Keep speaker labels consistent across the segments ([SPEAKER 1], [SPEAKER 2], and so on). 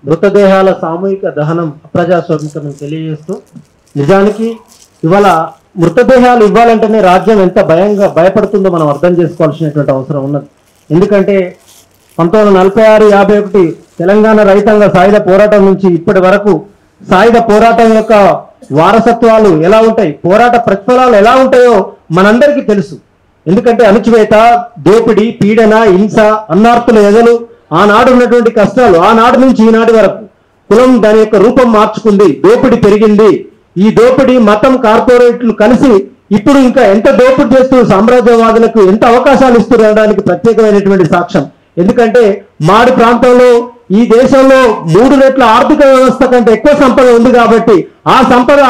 [SPEAKER 1] మృతదేహాల సామూహిక దహనం అప్రజాస్వామికం తెలియజేస్తూ, నిజానికి ఇవాళ మృతదేహాలు ఇవ్వాలంటేనే రాజ్యం ఎంత భయపడుతుందో మనం అర్థం చేసుకోవాల్సినటువంటి అవసరం ఉన్నది. ఎందుకంటే 1946-51 తెలంగాణ రైతాంగ సాయుధ పోరాటం నుంచి ఇప్పటి వరకు సాయుధ పోరాటం యొక్క వారసత్వాలు ఎలా ఉంటాయి, పోరాట ప్రతిఫలాలు ఎలా ఉంటాయో మనందరికీ తెలుసు. ఎందుకంటే అణచివేత, దోపిడీ, పీడన, హింస, అన్నార్తుల ఎదలు, ఆనాడు ఉన్నటువంటి కష్టాలు, ఆనాడు నుంచి ఈనాటి వరకు కులం దాని యొక్క రూపం మార్చుకుంది, దోపిడీ పెరిగింది. ఈ దోపిడీ, మతం, కార్పొరేట్లు కలిసి ఇప్పుడు ఇంకా ఎంత దోపిడీ చేస్తూ సామ్రాజ్యవాదులకు ఎంత అవకాశాలు ఇస్తుండడానికి ప్రత్యేకమైనటువంటి సాక్ష్యం. ఎందుకంటే మాడి ప్రాంతంలో ఈ దేశంలో 3 రెట్ల ఆర్థిక వ్యవస్థ కంటే ఎక్కువ సంపద ఉంది కాబట్టి ఆ సంపద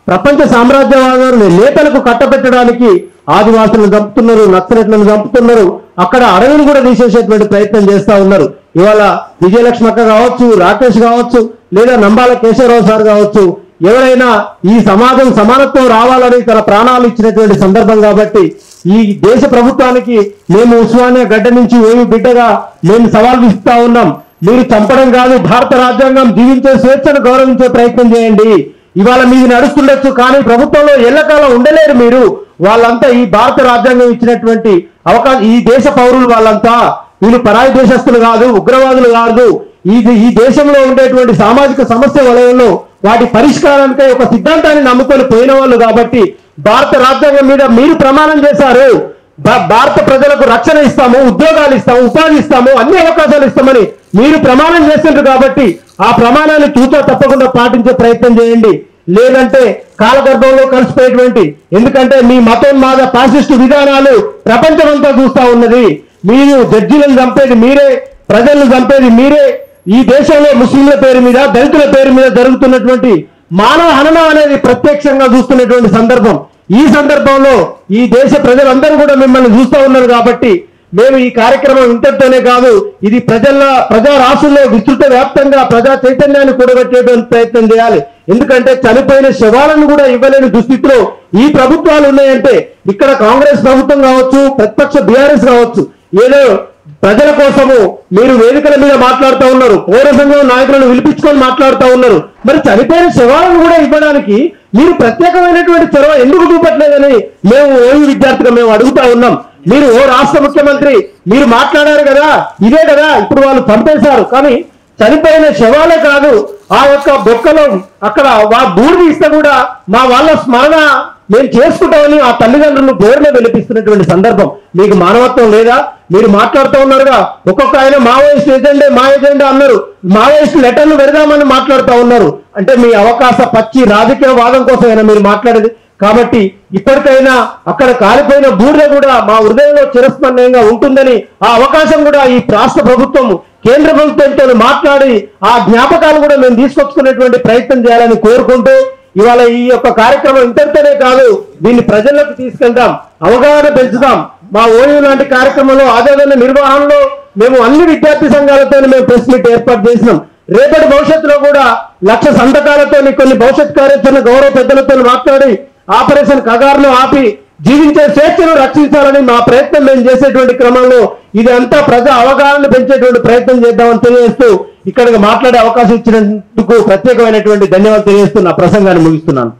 [SPEAKER 1] ప్రపంచ సామ్రాజ్యవాదుల నేతలకు కట్టబెట్టడానికి ఆదివాసులను చంపుతున్నారు, నక్సలెట్లను చంపుతున్నారు, అక్కడ అడవిని కూడా తీసేసేటువంటి ప్రయత్నం చేస్తూ ఉన్నారు. ఇవాళ విజయలక్ష్మక్క కావచ్చు, రాకేష్ కావచ్చు, లేదా నంబాల కేశవరావు సార్ కావచ్చు, ఎవరైనా ఈ సమాజం సమానత్వం రావాలని తన ప్రాణాలు ఇచ్చినటువంటి సందర్భం కాబట్టి ఈ దేశ ప్రభుత్వానికి మేము ఉస్మానియా గడ్డ నుంచి ఓయి బిడ్డగా మేము సవాల్ ఇస్తా ఉన్నాం. మీరు చంపడం కాదు, భారత రాజ్యాంగం జీవించే స్వేచ్ఛను గౌరవించే ప్రయత్నం చేయండి. ఇవాళ మీది నడుస్తుండొచ్చు, కానీ ప్రభుత్వంలో ఎల్లకాలం ఉండలేరు మీరు. వాళ్ళంతా ఈ భారత రాజ్యాంగం ఇచ్చినటువంటి అవకాశం, ఈ దేశ పౌరులు వాళ్ళంతా, వీళ్ళు పరాయి దేశస్తులు కాదు, ఉగ్రవాదులు కాదు. ఈ దేశంలో ఉండేటువంటి సామాజిక సమస్య వలయంలో వాటి పరిష్కారానికై ఒక సిద్ధాంతాన్ని నమ్ముకొని పోయిన వాళ్ళు కాబట్టి భారత రాజ్యాంగం మీద మీరు ప్రమాణం చేశారు. భారత ప్రజలకు రక్షణ ఇస్తాము, ఉద్యోగాలు ఇస్తాము, ఉపాధి ఇస్తాము, అన్ని అవకాశాలు ఇస్తామని మీరు ప్రమాణం చేస్తుంటారు కాబట్టి ఆ ప్రమాణాన్ని తూచా తప్పకుండా పాటించే ప్రయత్నం చేయండి. లేదంటే కాలగర్భంలో కలిసిపోయేటువంటి, ఎందుకంటే మీ మతోన్మాద ఫ్యాసిస్టు విధానాలు ప్రపంచమంతా చూస్తా ఉన్నది. మీరు జడ్జీలను చంపేది మీరే, ప్రజలను చంపేది మీరే. ఈ దేశంలో ముస్లింల పేరు మీద, దళితుల పేరు మీద జరుగుతున్నటువంటి మానవ హననం అనేది ప్రత్యక్షంగా చూస్తున్నటువంటి సందర్భం. ఈ సందర్భంలో ఈ దేశ ప్రజలందరూ కూడా మిమ్మల్ని చూస్తూ ఉన్నారు కాబట్టి మేము ఈ కార్యక్రమం ఇంతటితోనే కాదు, ఇది ప్రజా రాష్ట్రంలో విస్తృత వ్యాప్తంగా ప్రజా చైతన్యాన్ని కూడగట్టేటువంటి ప్రయత్నం చేయాలి. ఎందుకంటే చనిపోయిన శవాలను కూడా ఇవ్వలేని దుస్థితిలో ఈ ప్రభుత్వాలు ఉన్నాయంటే, ఇక్కడ కాంగ్రెస్ ప్రభుత్వం కావచ్చు, ప్రతిపక్ష బీఆర్ఎస్ కావచ్చు, ఏదో ప్రజల కోసము మీరు వేదికల మీద మాట్లాడుతూ ఉన్నారు, పౌర సంఘం నాయకులను పిలిపించుకొని మాట్లాడుతూ ఉన్నారు. మరి చనిపోయిన శవాలను కూడా ఇవ్వడానికి మీరు ప్రత్యేకమైనటువంటి చొరవ ఎందుకు చూపట్లేదని మేము ఓయూ విద్యార్థిగా మేము అడుగుతా ఉన్నాం. మీరు ఓ రాష్ట్ర ముఖ్యమంత్రి మీరు మాట్లాడారు కదా, ఇదే కదా ఇప్పుడు వాళ్ళు చంపేశారు, కానీ చనిపోయిన శవాలే కాదు, ఆ యొక్క బొక్కలో అక్కడ బూడిద ఇస్తే కూడా మా వాళ్ళ స్మరణ మేము చేసుకుంటామని ఆ తల్లిదండ్రులు బోర్లో వెలిపిస్తున్నటువంటి సందర్భం. మీకు మానవత్వం లేదా? మీరు మాట్లాడుతూ ఉన్నారుగా, ఒక్కొక్క ఆయన మావోయిస్ట్ ఏజెండే మా ఏజెండా అన్నారు, మావోయిస్ట్ లెటర్లు పెడదామని మాట్లాడుతూ ఉన్నారు. అంటే మీ అవకాశ పచ్చి రాజకీయ వాదం కోసమైనా మీరు మాట్లాడేది. కాబట్టి ఇప్పటికైనా అక్కడ కాలిపోయిన బూడిద కూడా మా హృదయంలో చిరస్మరణీయంగా ఉంటుందని ఆ అవకాశం కూడా ఈ రాష్ట్ర ప్రభుత్వం కేంద్ర ప్రభుత్వంతో మాట్లాడి ఆ జ్ఞాపకాలు కూడా మేము తీసుకొచ్చుకునేటువంటి ప్రయత్నం చేయాలని కోరుకుంటూ, ఇవాళ ఈ యొక్క కార్యక్రమం ఇంతటితోనే కాదు, దీన్ని ప్రజల్లోకి తీసుకెళ్దాం, అవగాహన పెంచుదాం. మా ఓయూ లాంటి కార్యక్రమంలో ఆదరణ నిర్వహణలో మేము అన్ని విద్యార్థి సంఘాలతో మేము ప్రెస్ మీట్ ఏర్పాటు చేసినాం. రేపటి భవిష్యత్తులో కూడా 1,00,000 సంతకాలతో కొన్ని భవిష్యత్ కార్యాచరణ గౌరవ పెద్దలతో మాట్లాడి ఆపరేషన్ కగారును ఆపి జీవించే స్వేచ్ఛను రక్షించాలని మా ప్రయత్నం మేము చేసేటువంటి క్రమంలో ఇది అంతా ప్రజా అవగాహన పెంచేటువంటి ప్రయత్నం చేద్దామని తెలియజేస్తూ ఇక్కడికి మాట్లాడే అవకాశం ఇచ్చినందుకు ప్రత్యేకమైనటువంటి ధన్యవాదాలు తెలియజేస్తూ నా ప్రసంగాన్ని ముగిస్తున్నాను.